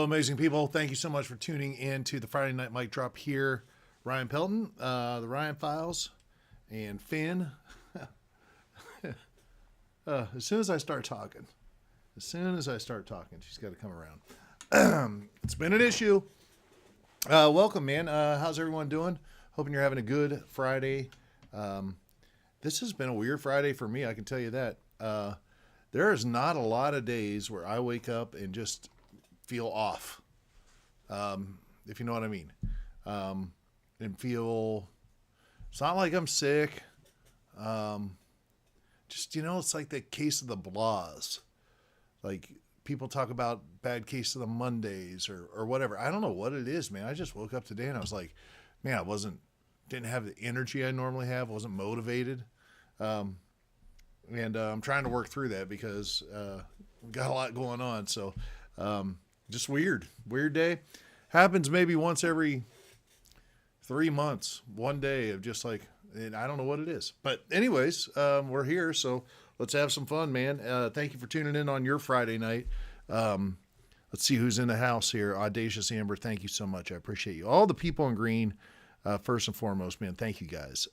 amazing people. Thank you so much for tuning in to the Friday Night Mic Drop here. Ryan Pelton, the Ryan Files, and Finn. As soon as I start talking, she's got to come around. It's been an issue. Welcome, man. How's everyone doing? Hoping you're having a good Friday. This has been a weird Friday for me, I can tell you that. There is not a lot of days where I wake up and just feel off, if you know what I mean. And feel, it's not like I'm sick. Just, it's like the case of the blahs. Like people talk about bad case of the Mondays or whatever. I don't know what it is, man. I just woke up today and I was like, man, didn't have the energy I normally have. Wasn't motivated. And I'm trying to work through that because we've got a lot going on. So just weird day. Happens maybe once every 3 months, one day of just like, and I don't know what it is. But anyways, we're here, so let's have some fun, man. Thank you for tuning in on your Friday night. Let's see who's in the house here. Audacious Amber, thank you so much. I appreciate you. All the people in green, first and foremost, man, thank you guys.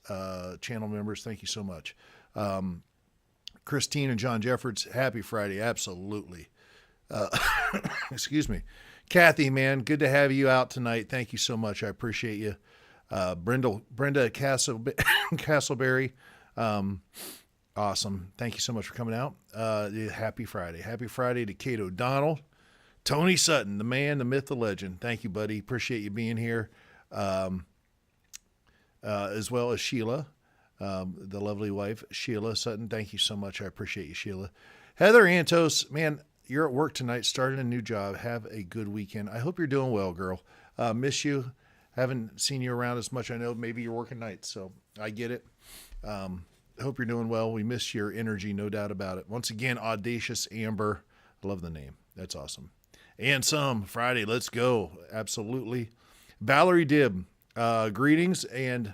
Channel members, thank you so much. Christine and John Jeffords, happy Friday. Absolutely. Excuse me. Kathy, man, good to have you out tonight. Thank you so much. I appreciate you. Brenda Castleberry. Awesome. Thank you so much for coming out. Happy Friday. Happy Friday to Kate O'Donnell. Tony Sutton, the man, the myth, the legend. Thank you, buddy. Appreciate you being here. As well as Sheila. The lovely wife, Sheila Sutton. Thank you so much. I appreciate you, Sheila. Heather Antos, man, you're at work tonight, starting a new job. Have a good weekend. I hope you're doing well, girl. Miss you. Haven't seen you around as much. I know maybe you're working nights, so I get it. I hope you're doing well. We miss your energy, no doubt about it. Once again, Audacious Amber. I love the name. That's awesome. And some Friday. Let's go. Absolutely. Valerie Dibb, greetings, and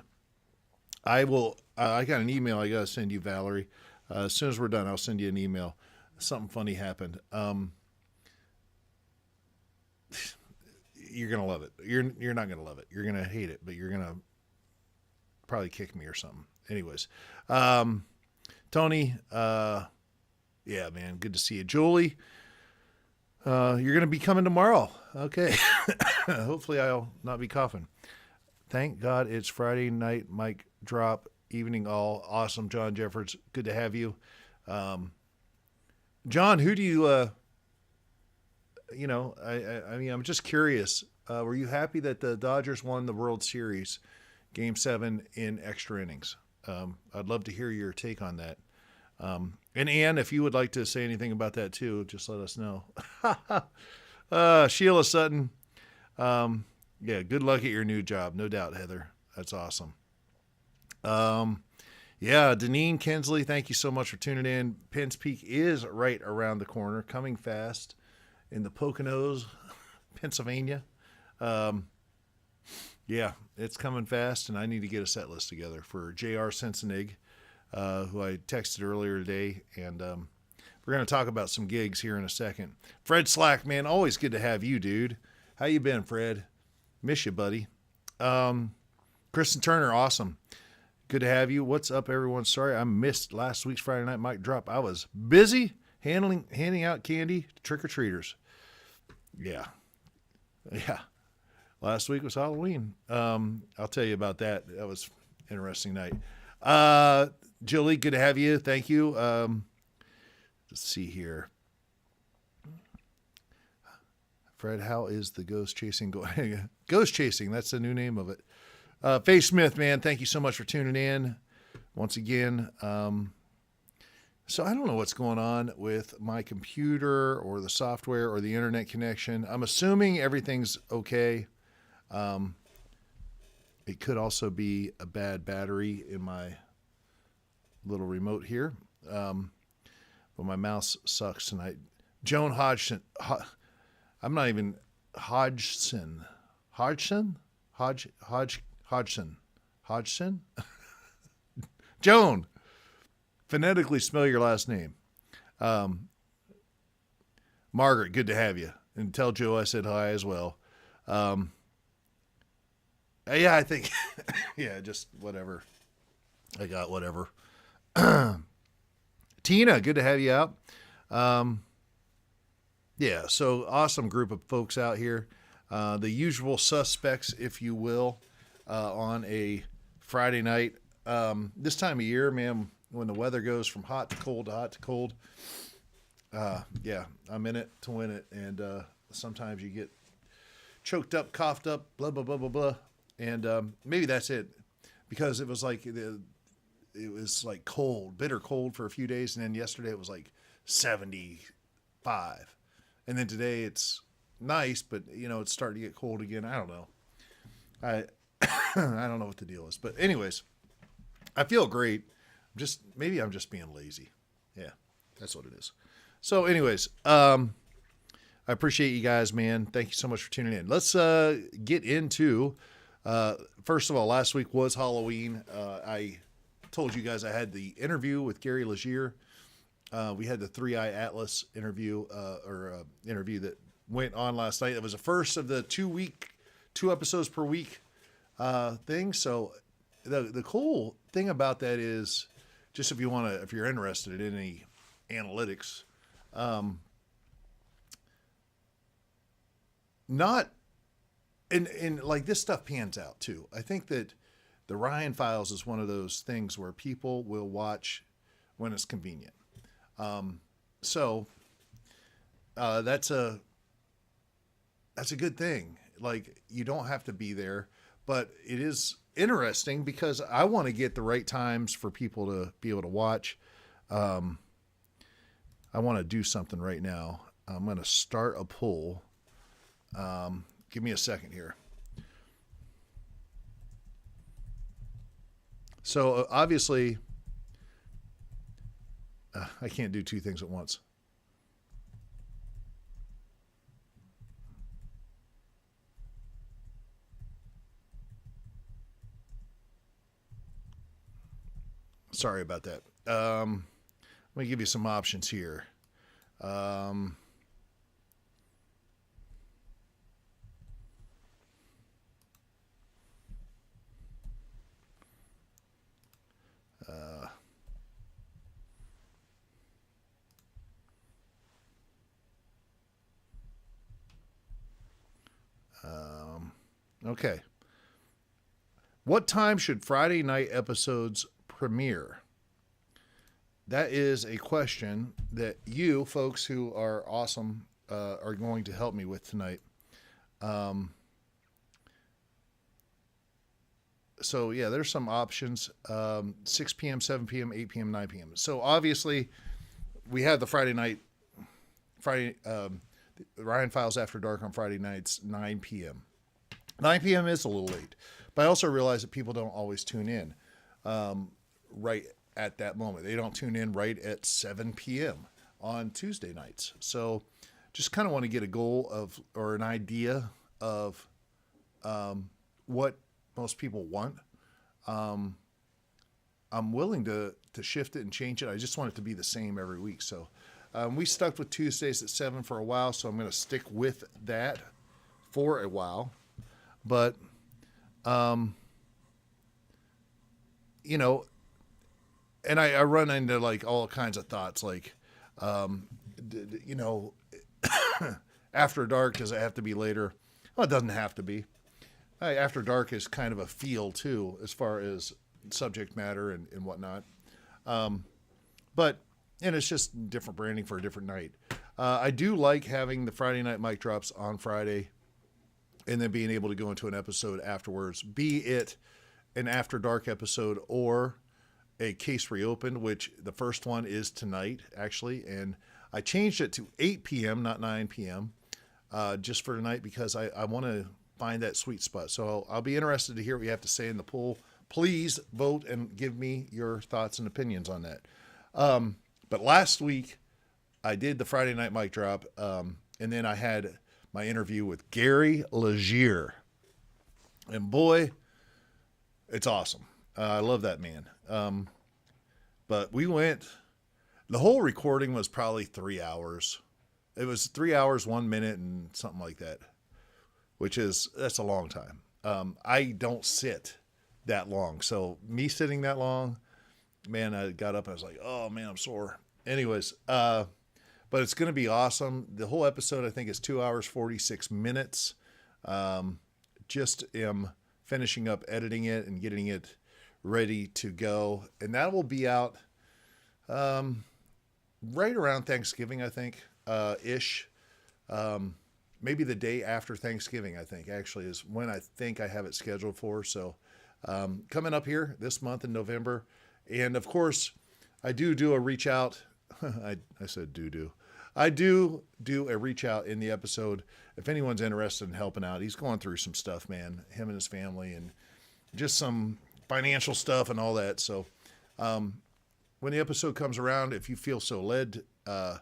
I got an email I got to send you, Valerie. As soon as we're done, I'll send you an email. Something funny happened. You're going to love it. You're not going to love it. You're going to hate it, but you're going to probably kick me or something. Anyways, Tony, yeah, man, good to see you. Julie, you're going to be coming tomorrow. Okay. Hopefully I'll not be coughing. Thank God it's Friday night, mic drop, evening all. Awesome, John Jeffords. Good to have you. John, who do you, I mean, I'm just curious. Were you happy that the Dodgers won the World Series Game 7 in extra innings? I'd love to hear your take on that. And Ann, if you would like to say anything about that too, just let us know. Sheila Sutton. Yeah, good luck at your new job. No doubt, Heather. That's awesome. Yeah, Deneen Kinsley, thank you so much for tuning in. Penns Peak is right around the corner, coming fast in the Poconos, Pennsylvania. Yeah, it's coming fast, and I need to get a set list together for J.R. Sensenig, who I texted earlier today, and we're going to talk about some gigs here in a second. Fred Slack, man, always good to have you, dude. How you been, Fred? Miss you, buddy. Kristen Turner, awesome. Good to have you. What's up, everyone? Sorry I missed last week's Friday Night Mic Drop. I was busy handing out candy to trick-or-treaters. Yeah. Last week was Halloween. I'll tell you about that. That was an interesting night. Julie, good to have you. Thank you. Let's see here. Fred, how is the ghost chasing going? Ghost chasing, that's the new name of it. Faye Smith, man, thank you so much for tuning in once again. So I don't know what's going on with my computer or the software or the internet connection. I'm assuming everything's okay. It could also be a bad battery in my little remote here. But my mouse sucks tonight. Joan Hodgson. I'm not even Hodgson. Hodgson? Hodgson. Joan. Phonetically spell your last name. Margaret, good to have you. And tell Joe I said hi as well. Um, yeah, I think, yeah, just whatever. I got whatever. Tina, good to have you out. Um, yeah, so awesome group of folks out here. The usual suspects, if you will, on a Friday night. This time of year, man, when the weather goes from hot to cold to hot to cold, yeah, I'm in it to win it. And sometimes you get choked up, coughed up, blah, blah, blah, blah, blah. And maybe that's it. Because it was like cold, bitter cold for a few days. And then yesterday it was like 75. And then today it's nice, but it's starting to get cold again. I don't know. I I don't know what the deal is. But anyways, I feel great. Maybe I'm just being lazy. Yeah, that's what it is. So anyways, I appreciate you guys, man. Thank you so much for tuning in. Let's get into, first of all, last week was Halloween. I told you guys I had the interview with Gary Legier. We had the 3-Eye Atlas interview, interview that went on last night. It was the first of the 2 episodes per week thing. So the cool thing about that is, just if you're interested in any analytics, not and like this stuff pans out too. I think that the Ryan Files is one of those things where people will watch when it's convenient. So that's a good thing. Like, you don't have to be there, but it is interesting because I want to get the right times for people to be able to watch. I want to do something right now. I'm going to start a poll. Give me a second here. So obviously, I can't do two things at once. Sorry about that. Let me give you some options here. Okay. What time should Friday night episodes premiere? That is a question that you folks who are awesome are going to help me with tonight. So yeah, there's some options. 6 p.m., 7 p.m., 8 p.m., 9 p.m. So obviously we have the Ryan Files After Dark on Friday nights, 9 p.m. 9 p.m. is a little late, but I also realize that people don't always tune in right at that moment. They don't tune in right at 7 p.m. on Tuesday nights. So just kind of want to get a goal or an idea of what most people want. I'm willing to shift it and change it. I just want it to be the same every week. So we stuck with Tuesdays at 7 for a while, so I'm going to stick with that for a while. But, and I run into like all kinds of thoughts, like, After Dark, does it have to be later? Well, it doesn't have to be. After Dark is kind of a feel too, as far as subject matter and whatnot. But it's just different branding for a different night. I do like having the Friday night mic drops on Friday and then being able to go into an episode afterwards, be it an After Dark episode or a Case Reopened, which the first one is tonight, actually. And I changed it to 8 p.m., not 9 p.m., just for tonight because I want to find that sweet spot. So I'll be interested to hear what you have to say in the poll. Please vote and give me your thoughts and opinions on that. But last week, I did the Friday night mic drop, and then I had my interview with Gary Legier. And boy, it's awesome. I love that man. But the whole recording was probably 3 hours, It was 3 hours, 1 minute, and something like that, that's a long time. I don't sit that long. So me sitting that long, man, I got up. I was like, oh man, I'm sore. Anyways, but it's going to be awesome. The whole episode, I think, is 2 hours, 46 minutes. Just am finishing up editing it and getting it ready to go. And that will be out right around Thanksgiving, I think, ish. Maybe the day after Thanksgiving, I think, actually, is when I think I have it scheduled for. So coming up here this month in November. And, of course, I do a reach out. I said do. I do a reach out in the episode. If anyone's interested in helping out, he's going through some stuff, man, him and his family, and just some financial stuff and all that. So when the episode comes around, if you feel so led to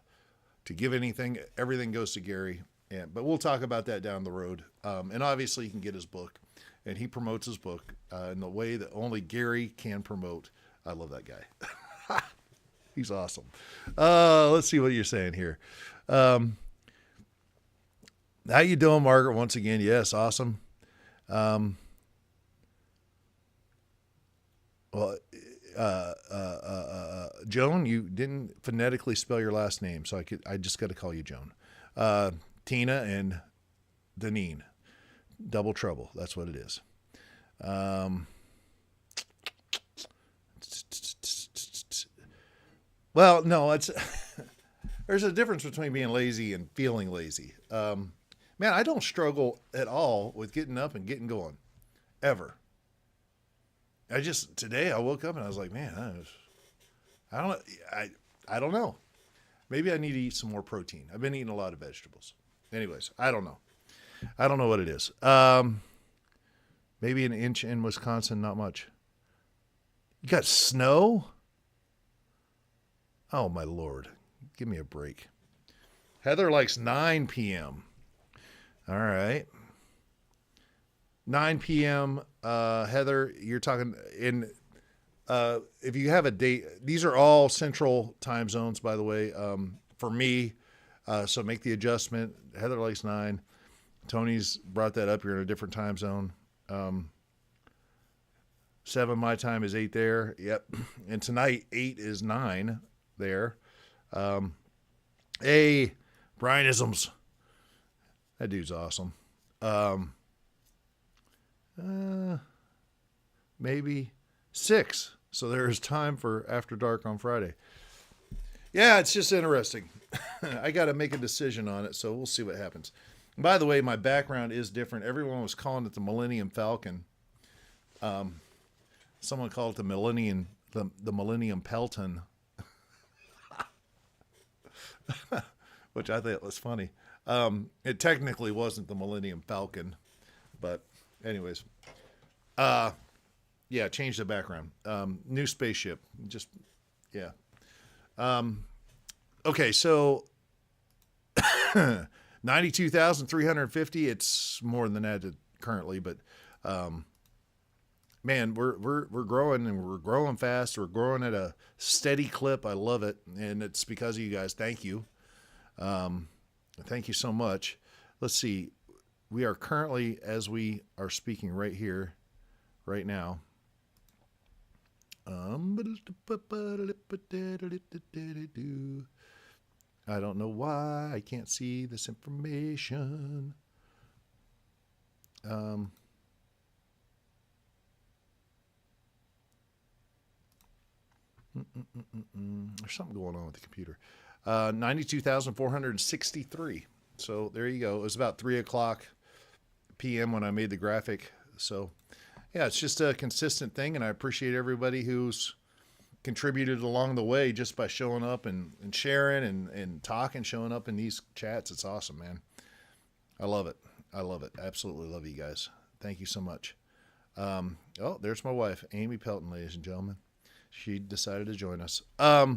give anything, everything goes to Gary. But we'll talk about that down the road. And obviously you can get his book, and he promotes his book in the way that only Gary can promote. I love that guy. He's awesome. Let's see what you're saying here. How you doing, Margaret? Once again, yes, awesome. Well, Joan, you didn't phonetically spell your last name, so I just got to call you Joan. Tina and Deneen, double trouble. That's what it is. Well, no, it's there's a difference between being lazy and feeling lazy. Man, I don't struggle at all with getting up and getting going, ever. Today I woke up and I was like, man, I don't know. Maybe I need to eat some more protein. I've been eating a lot of vegetables. Anyways, I don't know. I don't know what it is. Maybe an inch in Wisconsin, not much. You got snow? Oh, my Lord. Give me a break. Heather likes 9 p.m. All right. 9 p.m. Heather, you're talking in, if you have a date, these are all central time zones, by the way, for me. So make the adjustment. Heather likes 9. Tony's brought that up. You're in a different time zone. 7 my time is 8 there. Yep. And tonight 8 is 9 there. Hey, Brian Isms. That dude's awesome. Maybe 6. So there's time for After Dark on Friday. Yeah, it's just interesting. I got to make a decision on it, so we'll see what happens. By the way, my background is different. Everyone was calling it the Millennium Falcon. Someone called it the Millennium Pelton, which I thought was funny. It technically wasn't the Millennium Falcon, but anyways, yeah, change the background. New spaceship, just yeah. Okay, so 92,350. It's more than that currently, but man, we're growing, and we're growing fast. We're growing at a steady clip. I love it, and it's because of you guys. Thank you. Thank you so much. Let's see. We are currently, as we are speaking right here, right now. I don't know why I can't see this information. There's something going on with the computer. 92,463. So there you go. It was about 3 o'clock p.m. when I made the graphic. So yeah, it's just a consistent thing, and I appreciate everybody who's contributed along the way just by showing up and sharing and talking, showing up in these chats. It's awesome, man. I love it. I love it. Absolutely love you guys. Thank you so much. Oh, there's my wife, Amy Pelton, ladies and gentlemen. She decided to join us. Yeah,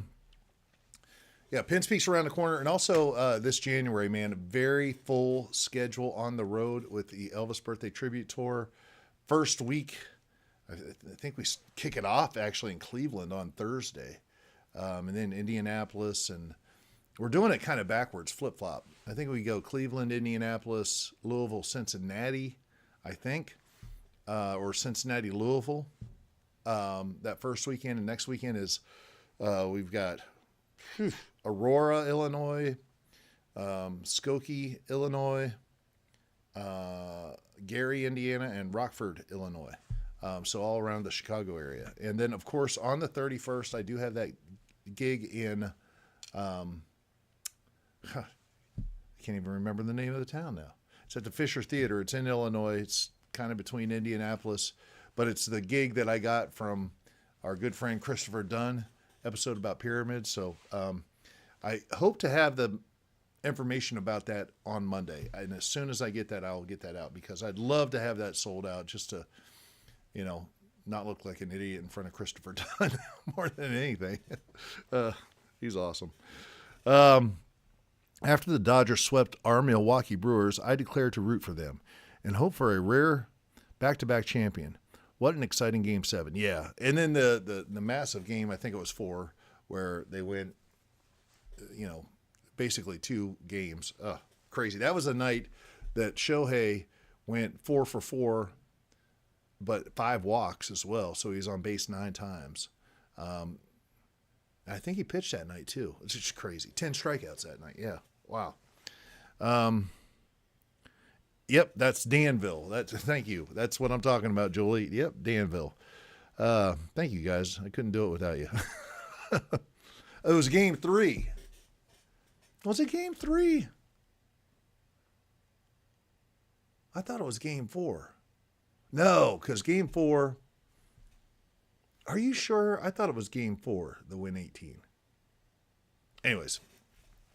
Penn Peak's around the corner. And also this January, man, a very full schedule on the road with the Elvis Birthday Tribute Tour. First week, I think we kick it off actually in Cleveland on Thursday. And then Indianapolis and we're doing it kind of backwards, flip flop. I think we go Cleveland, Indianapolis, Louisville, Cincinnati, I think, or Cincinnati, Louisville. That first weekend, and next weekend is we've got Aurora, Illinois, Skokie, Illinois, Gary, Indiana, and Rockford, Illinois. So all around the Chicago area. And then, of course, on the 31st, I do have that gig in, I can't even remember the name of the town now. It's at the Fisher Theater. It's in Illinois. It's kind of between Indianapolis, but it's the gig that I got from our good friend Christopher Dunn, episode about pyramids. So I hope to have the information about that on Monday. And as soon as I get that, I'll get that out, because I'd love to have that sold out, just to, not look like an idiot in front of Christopher Dunn more than anything. He's awesome. After the Dodgers swept our Milwaukee Brewers, I declared to root for them and hope for a rare back-to-back champion. What an exciting Game 7. Yeah. And then the massive game, I think it was 4, where they went, basically 2 games. Crazy. That was a night that Shohei went 4 for 4, but 5 walks as well. So he's on base 9 times. I think he pitched that night too. It's just crazy. 10 strikeouts that night. Yeah. Wow. Yep, that's Danville. Thank you. That's what I'm talking about, Jolie. Yep, Danville. Thank you, guys. I couldn't do it without you. It was Game 3. Was it Game 3? I thought it was Game 4. No, because Game 4. Are you sure? I thought it was Game 4, the win 18. Anyways,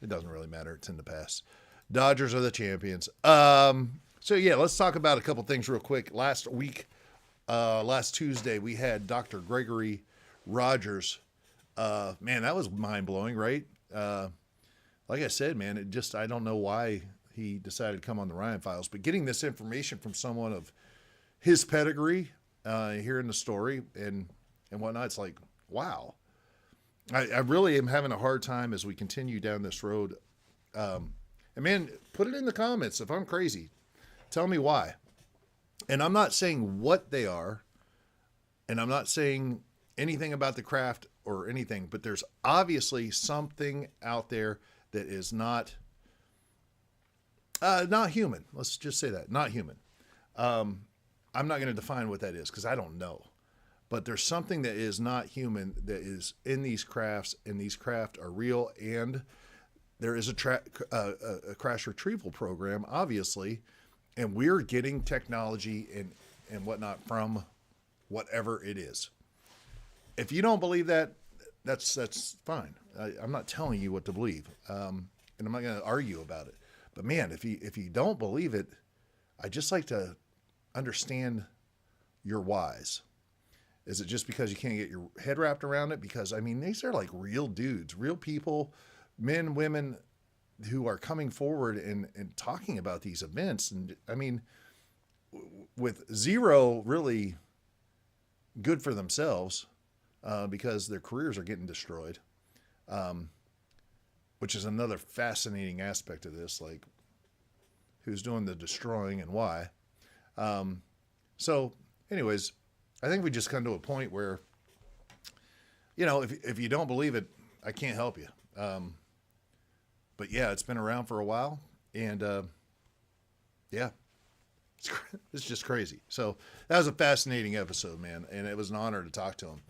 it doesn't really matter. It's in the past. Dodgers are the champions. So yeah, let's talk about a couple things real quick. Last Tuesday, we had Dr. Gregory Rogers. Man, that was mind-blowing, right? Like I said, man, I don't know why he decided to come on the Ryan Files, but getting this information from someone of his pedigree, hearing the story and whatnot, it's like, wow. I really am having a hard time as we continue down this road. And man, put it in the comments if I'm crazy. Tell me why. And I'm not saying what they are, and I'm not saying anything about the craft or anything, but there's obviously something out there that is not human. Let's just say that, not human. I'm not going to define what that is because I don't know. But there's something that is not human that is in these crafts, and these craft are real. And there is a crash retrieval program, obviously, and we're getting technology and whatnot from whatever it is. If you don't believe that, that's fine. I'm not telling you what to believe, and I'm not going to argue about it. But man, if you don't believe it, I just like to understand your whys. Is it just because you can't get your head wrapped around it? Because, I mean, these are like real dudes, real people, men, women who are coming forward and talking about these events. And, I mean, with zero really good for themselves because their careers are getting destroyed, which is another fascinating aspect of this, like who's doing the destroying and why. So, anyways, I think we just come to a point where, if you don't believe it, I can't help you. But yeah, it's been around for a while, and yeah, it's just crazy. So that was a fascinating episode, man, and it was an honor to talk to him.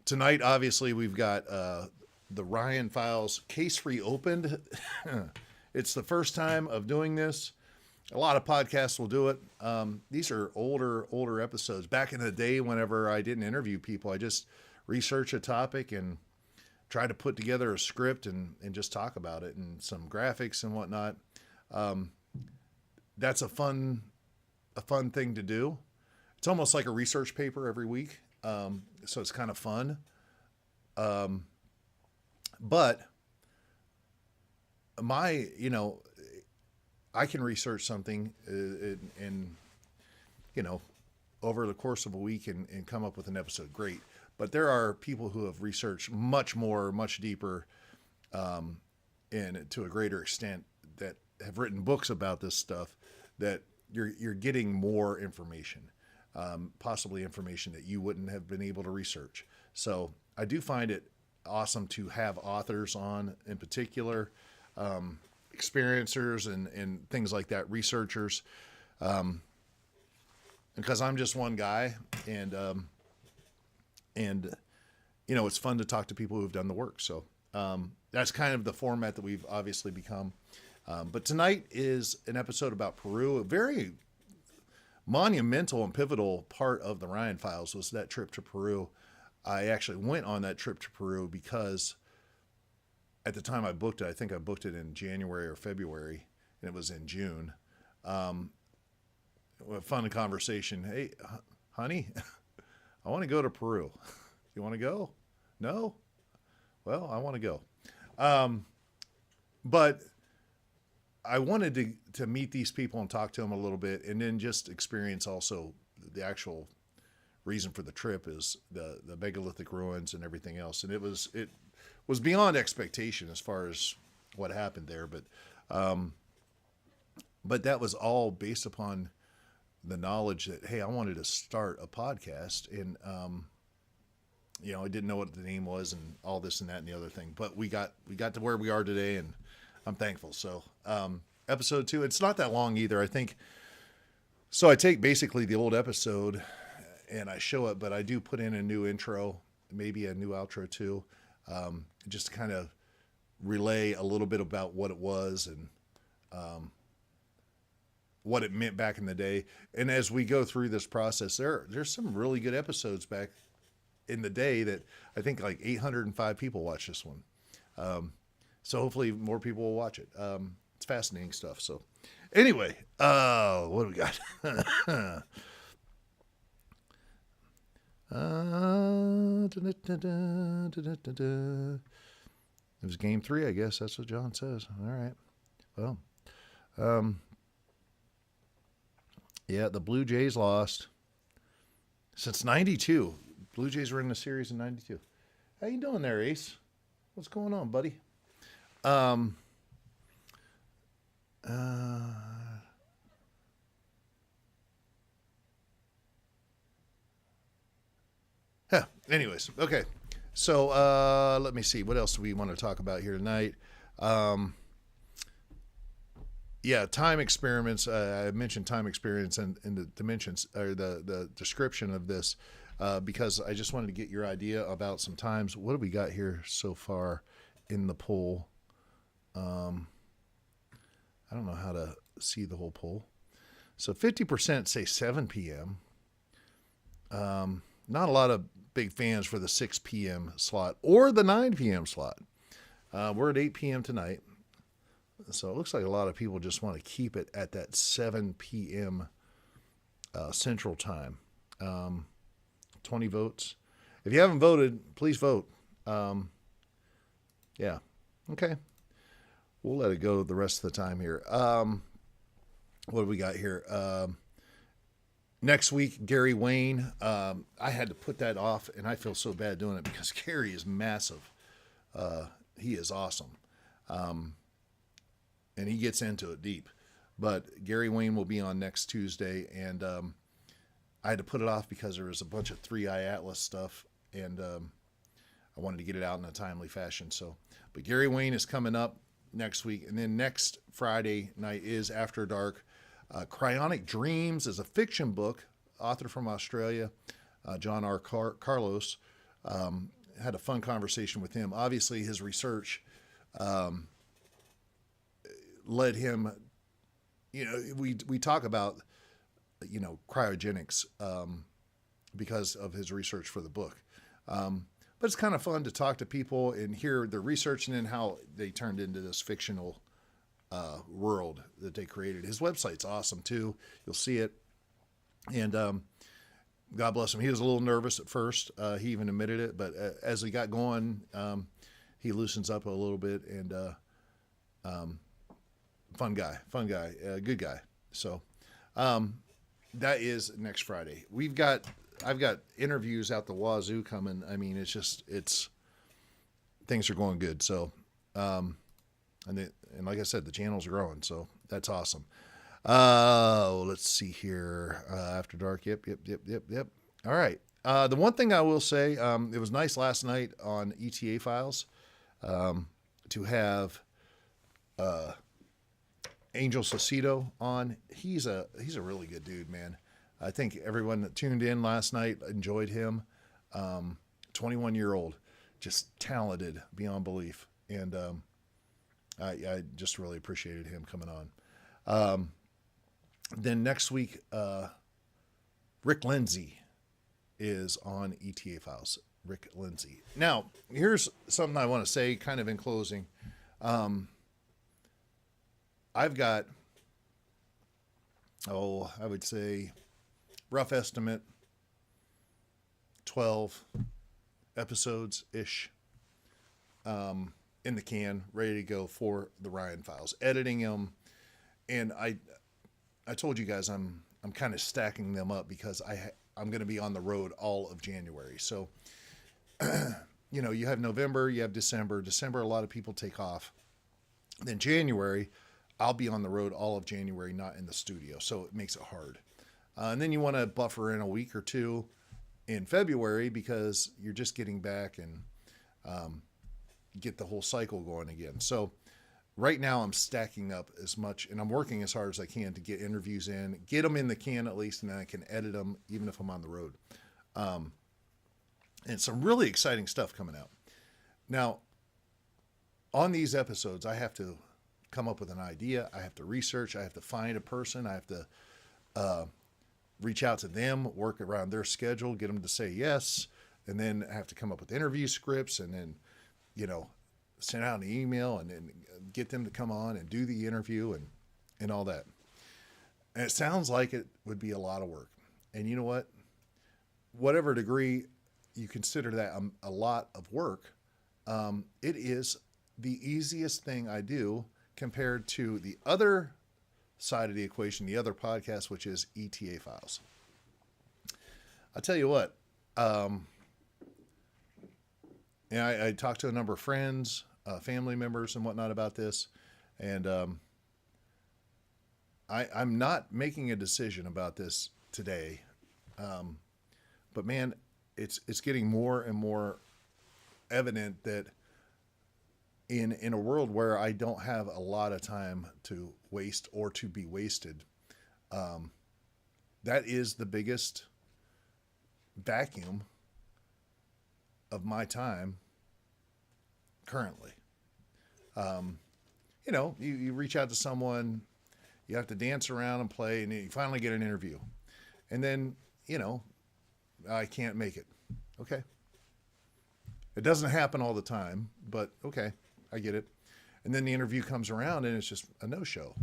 Tonight, obviously, we've got the Ryan Files case reopened. It's the first time of doing this. A lot of podcasts will do it. These are older episodes. Back in the day, whenever I didn't interview people, I just research a topic and try to put together a script and just talk about it and some graphics and whatnot. That's a fun thing to do. It's almost like a research paper every week. So it's kind of fun. But I can research something and over the course of a week and come up with an episode. Great. But there are people who have researched much more, much deeper and to a greater extent that have written books about this stuff, that you're getting more information, possibly information that you wouldn't have been able to research. So I do find it awesome to have authors on, in particular, experiencers and things like that, researchers, because I'm just one guy, and it's fun to talk to people who've done the work. So that's kind of the format that we've obviously become. But tonight is an episode about Peru. A very monumental and pivotal part of the Ryan Files was that trip to Peru. I actually went on that trip to Peru because at the time I booked it, I think I booked it in January or February, and it was in June. A fun conversation. Hey, honey, I want to go to Peru. You want to go? No? Well, I want to go. But I wanted to meet these people and talk to them a little bit, and then just experience also the actual reason for the trip is the megalithic ruins and everything else. And it was beyond expectation as far as what happened there. But that was all based upon the knowledge that, hey, I wanted to start a podcast, and I didn't know what the name was and all this and that and the other thing, but we got to where we are today, and I'm thankful. So episode 2, it's not that long either, I think. So I take basically the old episode and I show it, but I do put in a new intro, maybe a new outro too, just to kind of relay a little bit about what it was and what it meant back in the day. And as we go through this process, there's some really good episodes back in the day that I think like 805 people watch this one. So hopefully more people will watch it. It's fascinating stuff. So anyway, what do we got? It was game 3, I guess. That's what John says. All right. Well, yeah, the Blue Jays lost since 92. Blue Jays were in the series in 92. How you doing there, Ace? What's going on, buddy? Anyways, okay. So let me see. What else do we want to talk about here tonight? Yeah, time experiments. I mentioned time experiments and the dimensions, or the description of this, because I just wanted to get your idea about some times. What have we got here so far in the poll? I don't know how to see the whole poll. So 50% say 7 p.m. Not a lot of big fans for the 6 p.m. slot or the 9 p.m. slot. We're at 8 p.m. tonight. So it looks like a lot of people just want to keep it at that 7 p.m. Central Time. 20 votes. If you haven't voted, please vote. Yeah. Okay. We'll let it go the rest of the time here. What do we got here? Next week, Gary Wayne. I had to put that off, and I feel so bad doing it because Gary is massive. He is awesome. And he gets into it deep. But Gary Wayne will be on next Tuesday, and I had to put it off because there was a bunch of 3i Atlas stuff, and I wanted to get it out in a timely fashion. But Gary Wayne is coming up next week, and then next Friday night is After Dark. Cryonic Dreams is a fiction book, author from Australia, John R. Carlos. Had a fun conversation with him. Obviously, his research led him, we talk about, cryogenics because of his research for the book. But it's kind of fun to talk to people and hear the research and then how they turned into this fictional world that they created. His website's awesome too. You'll see it. And God bless him. He was a little nervous at first. He even admitted it. But as he got going, he loosens up a little bit. And fun guy, good guy. So that is next Friday. I've got interviews out the wazoo coming. I mean, things are going good. So And like I said, the channel's growing, so that's awesome. Let's see here. After dark. Yep. All right. The one thing I will say, it was nice last night on ETA Files to have Angel Sacido on. He's a really good dude, man. I think everyone that tuned in last night enjoyed him. 21-year-old, just talented beyond belief, and I just really appreciated him coming on. Then next week, Rick Lindsay is on ETA Files. Rick Lindsay. Now, here's something I want to say kind of in closing. I've got, I would say, rough estimate, 12 episodes-ish in the can, ready to go for the Ryan Files. Editing them, and I told you guys I'm kind of stacking them up because I'm going to be on the road all of January. So, you have November, you have December. December, a lot of people take off. Then January, I'll be on the road all of January, not in the studio. So it makes it hard. And then you want to buffer in a week or two in February because you're just getting back and get the whole cycle going again. So right now I'm stacking up as much, and I'm working as hard as I can to get interviews in, get them in the can at least, and then I can edit them even if I'm on the road. And some really exciting stuff coming out. Now, on these episodes, I have to come up with an idea. I have to research. I have to find a person. I have to reach out to them, work around their schedule, get them to say yes, and then I have to come up with interview scripts, and then, send out an email and then get them to come on and do the interview and all that. And it sounds like it would be a lot of work. And you know what? Whatever degree you consider that a lot of work, it is the easiest thing I do compared to the other side of the equation, the other podcast, which is ETA Files. I'll tell you what, I talked to a number of friends, family members and whatnot about this, and I'm not making a decision about this today, but man, it's getting more and more evident that in a world where I don't have a lot of time to waste or to be wasted, that is the biggest vacuum of my time currently. You reach out to someone, you have to dance around and play, and you finally get an interview. And then, I can't make it. Okay. It doesn't happen all the time, but okay, I get it. And then the interview comes around and it's just a no-show.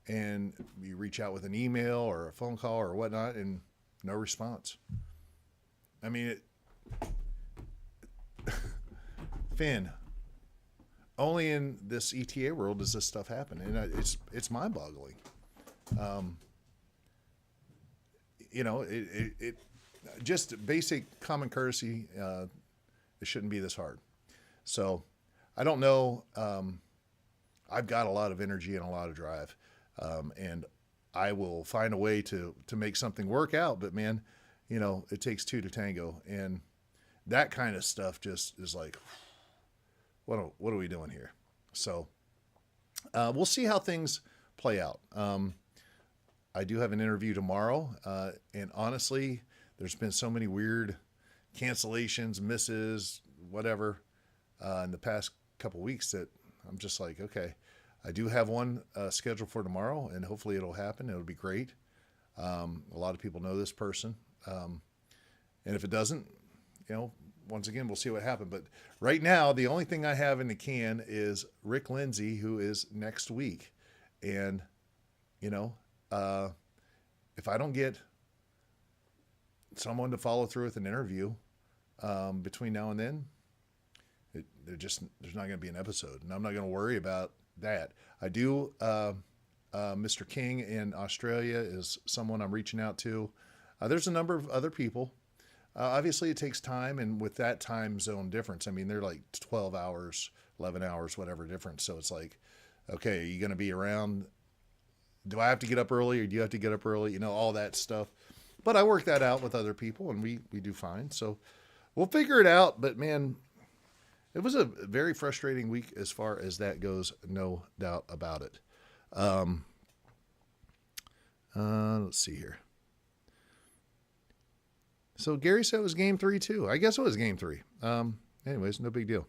And you reach out with an email or a phone call or whatnot, and no response. I mean, Finn, only in this ETA world does this stuff happen, and it's mind-boggling. It just basic common courtesy. It shouldn't be this hard. So I don't know. I've got a lot of energy and a lot of drive, and I will find a way to make something work out. But man, it takes two to tango, and that kind of stuff just is like, what are we doing here? So we'll see how things play out. I do have an interview tomorrow, and honestly, there's been so many weird cancellations, misses, whatever, in the past couple weeks that I'm just like, okay, I do have one scheduled for tomorrow, and hopefully it'll happen. It'll be great. A lot of people know this person. And if it doesn't, once again, we'll see what happens. But right now, the only thing I have in the can is Rick Lindsay, who is next week. And, if I don't get someone to follow through with an interview between now and then, there's not going to be an episode, and I'm not going to worry about that. I do. Mr. King in Australia is someone I'm reaching out to. There's a number of other people. Obviously, it takes time, and with that time zone difference, I mean, they're like 12 hours, 11 hours, whatever difference. So it's like, okay, are you going to be around? Do I have to get up early, or do you have to get up early? You know, all that stuff. But I work that out with other people, and we do fine. So we'll figure it out. But man, it was a very frustrating week as far as that goes, no doubt about it. Let's see here. So Gary said it was game 3 too. I guess it was game 3. Anyways, no big deal.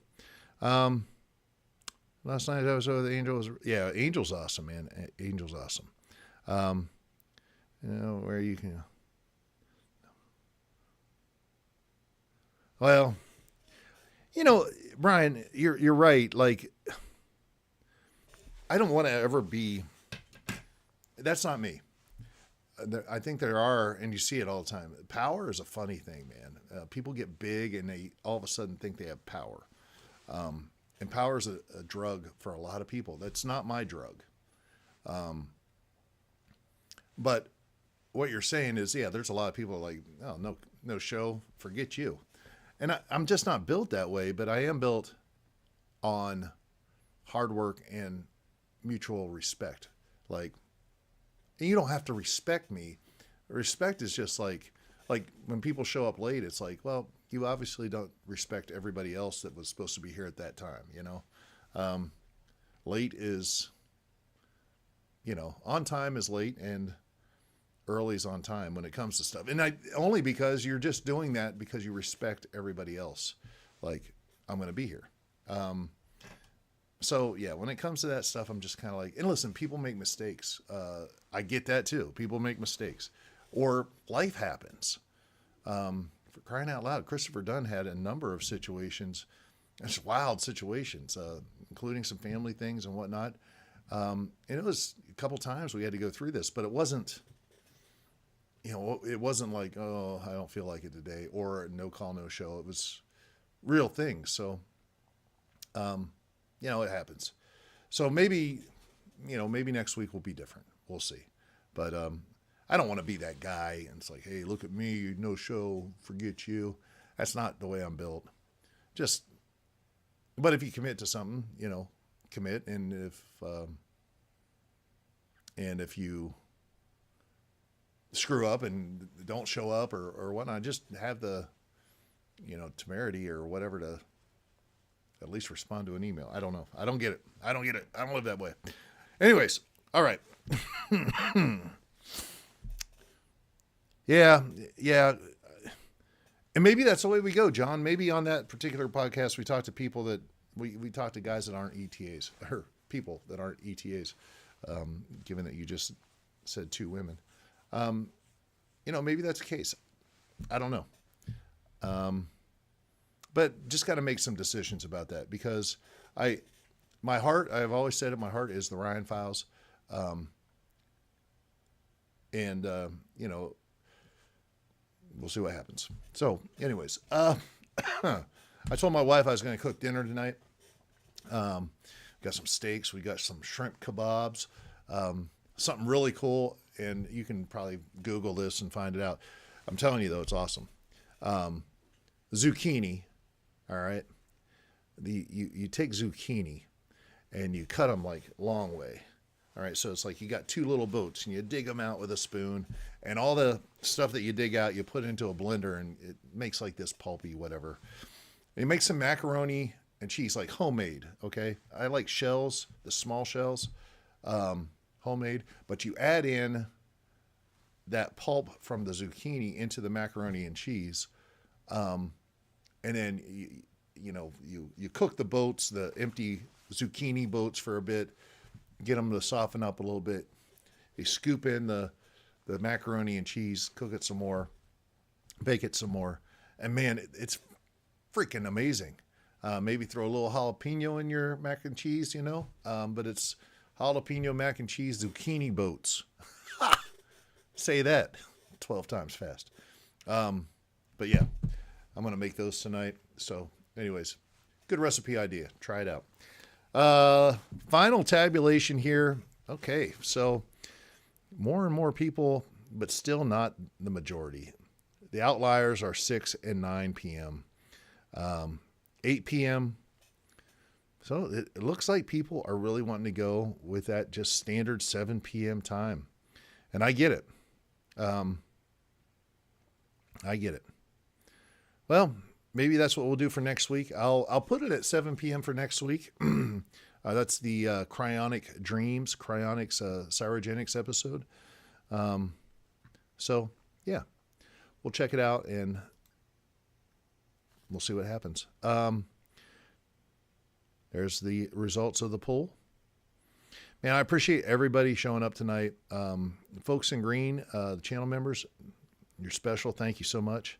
Last night I was over the Angels. Yeah, Angels awesome, man. Angels awesome. You know, where you can. Well, you know, Brian, you're right. Like, I don't want to ever be. That's not me. I think there are, and you see it all the time. Power is a funny thing, man. People get big and they all of a sudden think they have power. And power is a drug for a lot of people. That's not my drug. But what you're saying is, yeah, there's a lot of people like, oh, no show, forget you. And I'm just not built that way, but I am built on hard work and mutual respect. Like, and you don't have to respect me. Respect is just like when people show up late, it's like, well, you obviously don't respect everybody else that was supposed to be here at that time, you know? Late is, you know, on time is late and early is on time when it comes to stuff. And only because you're just doing that because you respect everybody else. Like, I'm going to be here. So yeah, when it comes to that stuff, I'm just kind of like, and listen, people make mistakes. I get that too. People make mistakes or life happens. For crying out loud, Christopher Dunn had a number of situations, just wild situations, including some family things and whatnot. And it was a couple times we had to go through this, but it wasn't, you know, it wasn't like, oh, I don't feel like it today, or no call, no show. It was real things. So, you know, it happens. So maybe, you know, maybe next week will be different. We'll see. But I don't want to be that guy and it's like, hey, look at me, no show, forget you. That's not the way I'm built. Just, but if you commit to something, you know, commit. And if you screw up and don't show up or whatnot, just have the, you know, temerity or whatever to at least respond to an email. I don't know. I don't get it. I don't live that way. Anyways. All right. Yeah. And maybe that's the way we go, John. Maybe on that particular podcast, we talk to people that we talk to guys that aren't ETAs or people that aren't ETAs. Given that you just said 2 women, you know, maybe that's the case. I don't know. But just got to make some decisions about that because my heart, I've always said it, my heart is the Ryan Files. You know, we'll see what happens. So anyways, I told my wife I was going to cook dinner tonight. Got some steaks. We got some shrimp kebabs, something really cool. And you can probably Google this and find it out. I'm telling you though, it's awesome. Zucchini. All right. You take zucchini and you cut them like long way. All right. So it's like you got 2 little boats and you dig them out with a spoon and all the stuff that you dig out, you put into a blender and it makes like this pulpy, whatever. And you make some macaroni and cheese, like homemade. Okay. I like shells, the small shells, homemade, but you add in that pulp from the zucchini into the macaroni and cheese. And then, you cook the boats, the empty zucchini boats for a bit, get them to soften up a little bit. You scoop in the macaroni and cheese, cook it some more, bake it some more. And man, it's freaking amazing. Maybe throw a little jalapeno in your mac and cheese, you know, but it's jalapeno mac and cheese zucchini boats. Say that 12 times fast. But yeah, I'm going to make those tonight. So anyways, good recipe idea. Try it out. Final tabulation here. Okay. So more and more people, but still not the majority. The outliers are 6 and 9 p.m. 8 p.m. So it looks like people are really wanting to go with that just standard 7 p.m. time. And I get it. I get it. Well, maybe that's what we'll do for next week. I'll put it at 7 p.m. for next week. That's the Cryonic Dreams, Cryonics Cryogenics episode. So, yeah, we'll check it out and we'll see what happens. There's the results of the poll. Man, I appreciate everybody showing up tonight. Folks in green, the channel members, you're special. Thank you so much.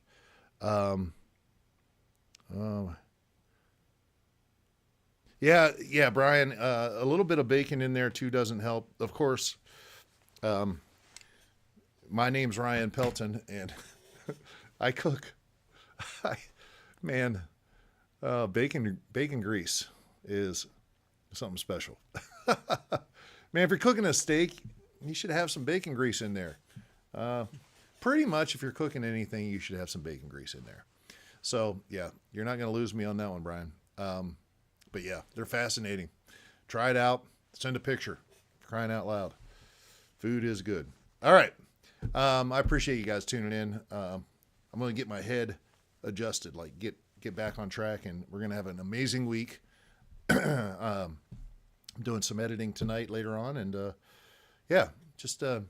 Yeah, Brian, a little bit of bacon in there too doesn't help. Of course, my name's Ryan Pelton and I cook. Bacon grease is something special. Man, if you're cooking a steak, you should have some bacon grease in there. Pretty much if you're cooking anything, you should have some bacon grease in there. So, yeah, you're not going to lose me on that one, Brian. But, yeah, they're fascinating. Try it out. Send a picture. Crying out loud. Food is good. All right. I appreciate you guys tuning in. I'm going to get my head adjusted, like get back on track, and we're going to have an amazing week. I'm doing some editing tonight later on, and just going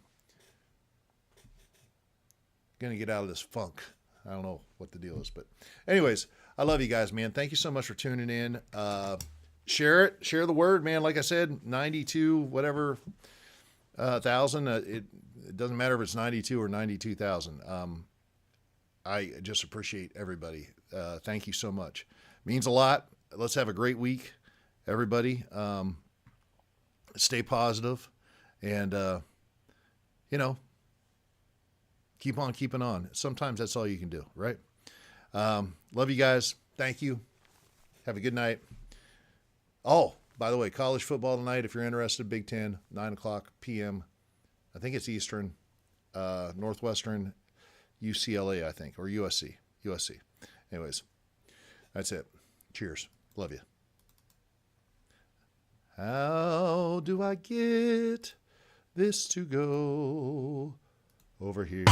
to get out of this funk. I don't know what the deal is, but anyways, I love you guys, man. Thank you so much for tuning in. Share it, share the word, man. Like I said, 92, whatever, thousand. It doesn't matter if it's 92 or 92,000. I just appreciate everybody. Thank you so much. Means a lot. Let's have a great week, everybody. Stay positive and, keep on keeping on. Sometimes that's all you can do, right? Love you guys. Thank you. Have a good night. Oh, by the way, college football tonight, if you're interested, Big Ten, 9 o'clock p.m. I think it's Eastern, Northwestern, UCLA, I think, or USC. Anyways, that's it. Cheers. Love you. How do I get this to go over here?